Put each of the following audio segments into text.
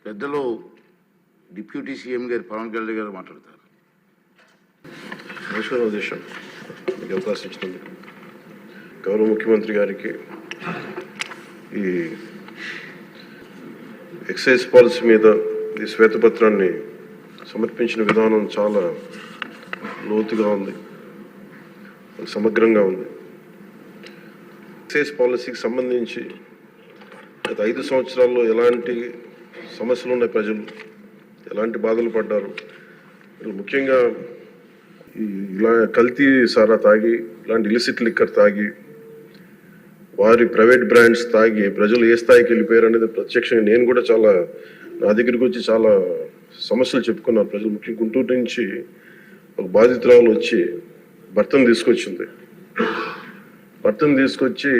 పెద్దలు deputy CM గారు పవన్ కళ్యాణ్ గారు మాట్లాడతారు. నమస్కారం దేశం మీకు అవకాశం ఇచ్చినందుకు గౌరవ ముఖ్యమంత్రి గారికి ఈ ఎక్సైజ్ పాలసీ మీద ఈ శ్వేతపత్రాన్ని సమర్పించిన విధానం చాలా లోతుగా ఉంది, సమగ్రంగా ఉంది. ఎక్సైజ్ పాలసీకి సంబంధించి గత 5 సంవత్సరాల్లో ఎలాంటి సమస్యలు ఉన్నాయి, ప్రజలు ఎలాంటి బాధలు పడ్డారు, ముఖ్యంగా ఇలా కల్తీ సారా తాగి, ఇలాంటి ఇలిసిట్ లిక్కర్ తాగి, వారి ప్రైవేట్ బ్రాండ్స్ తాగి ప్రజలు ఏ స్థాయికి వెళ్ళిపోయారు అనేది ప్రత్యక్షంగా నేను కూడా చాలా నా దగ్గరికి వచ్చి చాలా సమస్యలు చెప్పుకున్నారు ప్రజలు. ముఖ్యంగా గుంటూరు నుంచి ఒక బాధితురాలు వచ్చి భర్తను తీసుకొచ్చింది. భర్తను తీసుకొచ్చి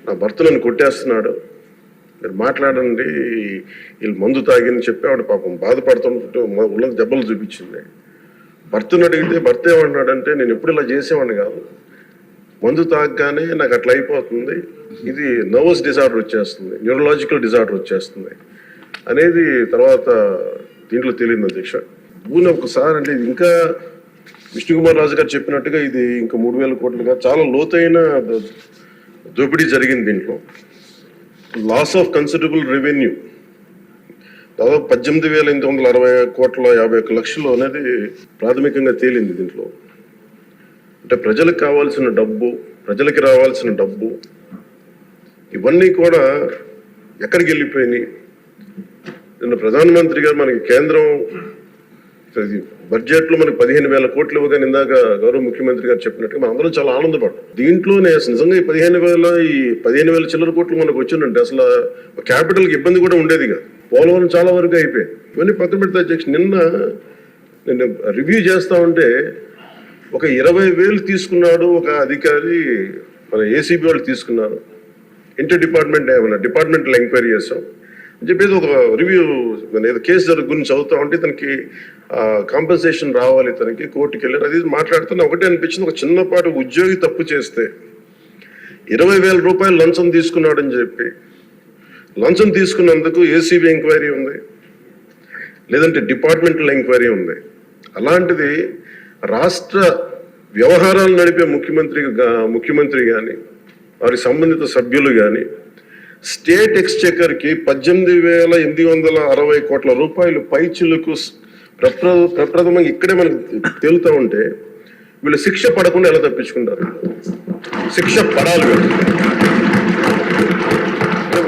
నా భర్త నన్ను కొట్టేస్తున్నాడు, మీరు మాట్లాడండి, వీళ్ళు మందు తాగిని చెప్పి ఆవిడ పాపం బాధపడుతుంటే ఉన్న దెబ్బలు చూపించింది. భర్తను అడిగితే భర్త ఏమన్నాడంటే, నేను ఎప్పుడు ఇలా చేసేవాడిని కాదు, మందు తాగగానే నాకు అట్లా అయిపోతుంది, ఇది నర్వస్ డిజార్డర్ వచ్చేస్తుంది, న్యూరలాజికల్ డిజార్డర్ వచ్చేస్తుంది అనేది తర్వాత దీంట్లో తెలియదు అధ్యక్ష. ఊనే ఒకసారి అంటే ఇది ఇంకా విష్ణుకుమార్ రాజు గారు చెప్పినట్టుగా ఇది ఇంకా 3,000 కోట్లుగా చాలా లోతైన దోపిడీ జరిగింది. దీంట్లో లాస్ ఆఫ్ కన్సిడరబుల్ రెవెన్యూ దాదాపు 18,860 కోట్ల 51 లక్షలు అనేది ప్రాథమికంగా తేలింది. దీంట్లో అంటే ప్రజలకు కావాల్సిన డబ్బు, ప్రజలకి రావాల్సిన డబ్బు ఇవన్నీ కూడా ఎక్కడికి వెళ్ళిపోయినాయి. నిన్న ప్రధానమంత్రి గారు మనకి కేంద్రం బడ్జెట్లో మనకి 15,000 కోట్లు ఇవ్వగానే ఇందాక గౌరవ ముఖ్యమంత్రి గారు చెప్పినట్టుగా మనం అందరం చాలా ఆనందపడ్డాం. దీంట్లోనే నిజంగా ఈ 15,000 చిల్లర కోట్లు మనకు వచ్చిందంటే అసలు క్యాపిటల్కి ఇబ్బంది కూడా ఉండేది కాదు. పోలవరం చాలా వరకు అయిపోయాయి. ఇవన్నీ పక్కన పెడితే అధ్యక్ష, నేను రివ్యూ చేస్తా ఉంటే ఒక 20,000 తీసుకున్నాడు ఒక అధికారి, మన ఏసీబీ వాళ్ళు తీసుకున్నారు, ఇంటర్ డిపార్ట్మెంటల్ ఎంక్వైరీ చేస్తాం అని చెప్పేసి ఒక రివ్యూ ఏదో కేసు గురించి చదువుతా ఉంటే తనకి కాంపెన్సేషన్ రావాలి, తనకి కోర్టుకి వెళ్ళారు. అది మాట్లాడుతున్నా ఒకటే అనిపించింది, ఒక చిన్నపాటి ఉద్యోగి తప్పు చేస్తే 20,000 రూపాయలు లంచం తీసుకున్నాడని చెప్పి లంచం తీసుకున్నందుకు ఏసీబీ ఎంక్వైరీ ఉంది, లేదంటే డిపార్ట్మెంటల్ ఎంక్వైరీ ఉంది. అలాంటిది రాష్ట్ర వ్యవహారాలు నడిపే ముఖ్యమంత్రి కానీ వారి సంబంధిత సభ్యులు కానీ స్టేట్ ఎక్స్చెకర్కి 18,860 కోట్ల రూపాయలు పైచిలకు ప్రప్రథమంగా ఇక్కడే మనకు తేలుతూ ఉంటే వీళ్ళు శిక్ష పడకుండా ఎలా తప్పించుకుంటారు? శిక్ష పడాలి.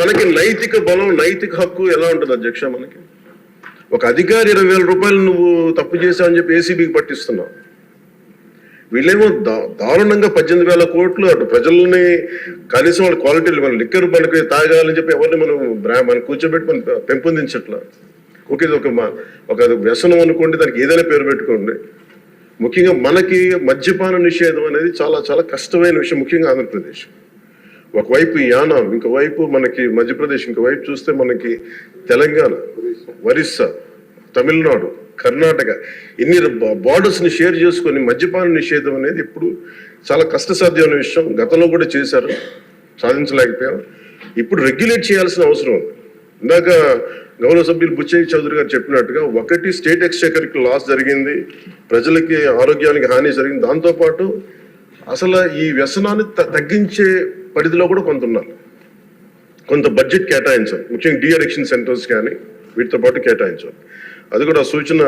మనకి నైతిక బలం, నైతిక హక్కు ఎలా ఉంటుంది అధ్యక్ష? మనకి ఒక అధికారి 20,000 రూపాయలు నువ్వు తప్పు చేశావని చెప్పి ఏసీబీకి పట్టిస్తున్నావు. వీళ్ళేమో దారుణంగా 18,000 కోట్లు అటు ప్రజల్ని కనీసం వాళ్ళ క్వాలిటీలు మన లిక్కర్ మనకి తాగాలని చెప్పి ఎవరిని మనం కూర్చోబెట్టి మనం పెంపొందించట్లా. ఓకే, ఒక వ్యసనం అనుకోండి, దానికి ఏదైనా పేరు పెట్టుకోండి. ముఖ్యంగా మనకి మద్యపాన నిషేధం అనేది చాలా చాలా కష్టమైన విషయం, ముఖ్యంగా ఆంధ్రప్రదేశ్. ఒకవైపు యానాం, ఇంకోవైపు మనకి మధ్యప్రదేశ్, ఇంకోవైపు చూస్తే మనకి తెలంగాణ, ఒరిస్సా, తమిళనాడు, కర్ణాటక, ఇన్ని బార్డర్స్ని షేర్ చేసుకొని మద్యపాన నిషేధం అనేది ఇప్పుడు చాలా కష్టసాధ్యమైన విషయం. గతంలో కూడా చేశారు, సాధించలేకపోయాం. ఇప్పుడు రెగ్యులేట్ చేయాల్సిన అవసరం ఉంది. ఇందాక గౌరవ సభ్యులు బుచ్చయ్య చౌదరి గారు చెప్పినట్టుగా ఒకటి స్టేట్ ఎక్స్చెకర్కి లాస్ జరిగింది, ప్రజలకి ఆరోగ్యానికి హాని జరిగింది. దాంతోపాటు అసలు ఈ వ్యసనాన్ని తగ్గించే పరిధిలో కూడా కొంత ఉన్నారు, కొంత బడ్జెట్ కేటాయించాలి. ముఖ్యంగా డీ అడిక్షన్ సెంటర్స్ కానీ వీటితో పాటు కేటాయించాలి. అది కూడా సూచన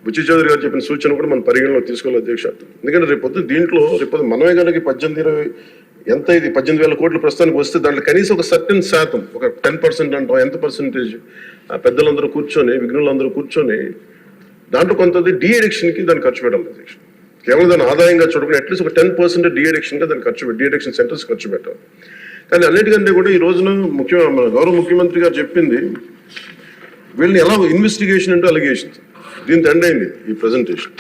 బుచ్చి చౌదరి గారు చెప్పిన సూచన కూడా మనం పరిగణలో తీసుకోవాలి అధ్యక్ష. ఎందుకంటే రేపొద్దు దీంట్లో మనమే కనుక 18,000 కోట్లు ప్రస్తుతానికి వస్తే దాంట్లో కనీసం ఒక సర్టెన్ శాతం, ఒక 10% అంటాం, ఎంత పర్సెంటేజ్ పెద్దలందరూ కూర్చొని, విఘ్నులందరూ కూర్చొని దాంట్లో కొంత డీ అడిక్షన్కి దాన్ని ఖర్చు పెట్టాలి అధ్యక్ష. కేవలం దాన్ని ఆదాయంగా చూడకుండా అట్లీస్ట్ ఒక 10% డీ అడిక్షన్గా దాన్ని డీ అడిక్షన్ సెంటర్స్ ఖర్చు పెట్టాలి. కానీ అన్నిటికంటే కూడా ఈ రోజున మన గౌరవ ముఖ్యమంత్రి గారు చెప్పింది, వీళ్ళని ఎలా ఇన్వెస్టిగేషన్ అంటే అలిగేషన్స్, దీంతో ఎండ్ అయింది ఈ ప్రజెంటేషన్.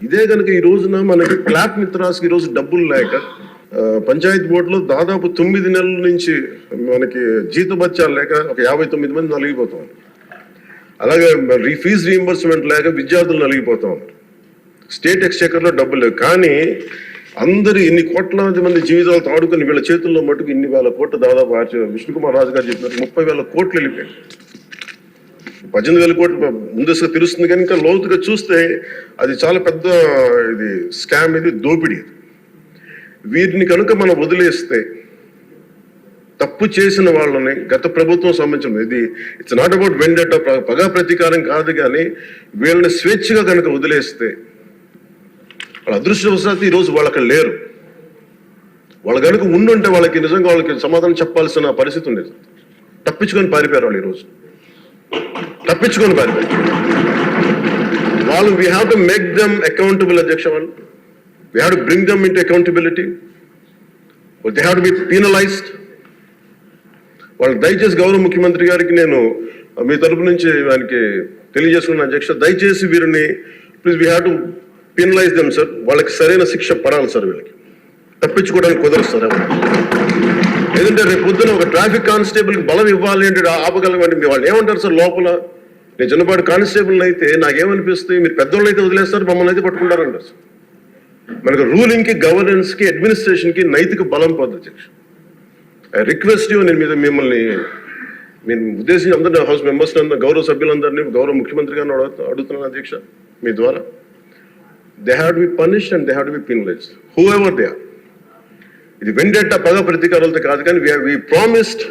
ఇదే కనుక ఈ రోజున మనకి క్లాప్ మిత్రాస్కి ఈరోజు డబ్బులు లేక పంచాయతీ బోర్డులో దాదాపు 9 నెలల నుంచి మనకి జీతభత్యాలు లేక ఒక 59 మంది నలిగిపోతాం. అలాగే ఫీజు రీయింబర్స్మెంట్ లేక విద్యార్థులు నలిగిపోతా ఉన్నారు. స్టేట్ ఎక్స్చెకర్లో డబ్బులు లేవు. కానీ అందరూ ఇన్ని కోట్లాది మంది జీవితాలతో ఆడుకుని వీళ్ళ చేతుల్లో మటుకు ఇన్ని వేల కోట్లు, దాదాపు విష్ణుకుమార్ రాజు గారు చెప్పినట్టు 30,000 కోట్లు వెళ్ళిపోయాయి. 18,000 కోట్లు ముందస్తుగా తెలుస్తుంది కానీ ఇంకా లోతుగా చూస్తే అది చాలా పెద్ద ఇది స్కామ్, ఇది దోపిడీ. వీటిని కనుక మనం వదిలేస్తే తప్పు చేసిన వాళ్ళని గత ప్రభుత్వం సంబంధించిన ఇది ఇట్స్ నాట్ అబౌట్ వెండట పగా ప్రతీకారం కాదు, కానీ వీళ్ళని స్వేచ్ఛగా కనుక వదిలేస్తే వాళ్ళ అదృష్టవశాత్తు ఈరోజు వాళ్ళు అక్కడ లేరు. వాళ్ళు కనుక ఉండుంటే వాళ్ళకి నిజంగా వాళ్ళకి సమాధానం చెప్పాల్సిన పరిస్థితి ఉండేది. తప్పించుకొని పారిపోయారు వాళ్ళు ఈరోజు, తప్పించుకొని పారిపోయారు వాళ్ళు. We have to make them accountable అధ్యక్ష. వాళ్ళు we have to bring them into accountability. They have to be penalised. వాళ్ళు దయచేసి గౌరవ ముఖ్యమంత్రి గారికి నేను మీ తరపు నుంచి ఆయనకి తెలియజేసుకున్న అధ్యక్ష, దయచేసి వీరిని please we have to penalise them sir. వాళ్ళకి సరైన శిక్ష పడాలి సార్. వీళ్ళకి తప్పించుకోవడానికి కుదరదు సార్. ఏదంటే రేపు పొద్దున ఒక ట్రాఫిక్ కానిస్టేబుల్కి బలం ఇవ్వాలి అంటే ఆపగలమంటే వాళ్ళు ఏమంటారు సార్ లోపల? నేను చిన్నపాటి కానిస్టేబుల్ అయితే నాకేమనిపిస్తుంది, మీరు పెద్దోళ్ళు అయితే వదిలేస్తారు, మమ్మల్ని అయితే పట్టుకుంటారంటారు సార్. మనకు రూలింగ్కి, గవర్నెన్స్కి, అడ్మినిస్ట్రేషన్కి నైతిక బలం పోతుంది అధ్యక్ష. ఐ రిక్వెస్ట్ యూ, నేను మిమ్మల్ని నేను ఉద్దేశించి అందరినీ హౌస్ మెంబర్స్ గౌరవ సభ్యులందరినీ గౌరవ ముఖ్యమంత్రి గారిని అడుగుతున్నాను అధ్యక్ష మీ ద్వారా. They have to be punished and they have to be penalised whoever they are. ఇది వెండేట పగ ప్రతీకారాలతో కాదు, కానీ we promised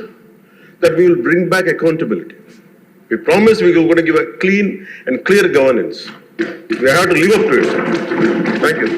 that we will bring back accountability. We promised we were going to give a clean and clear governance. We have to live up to it. Thank you.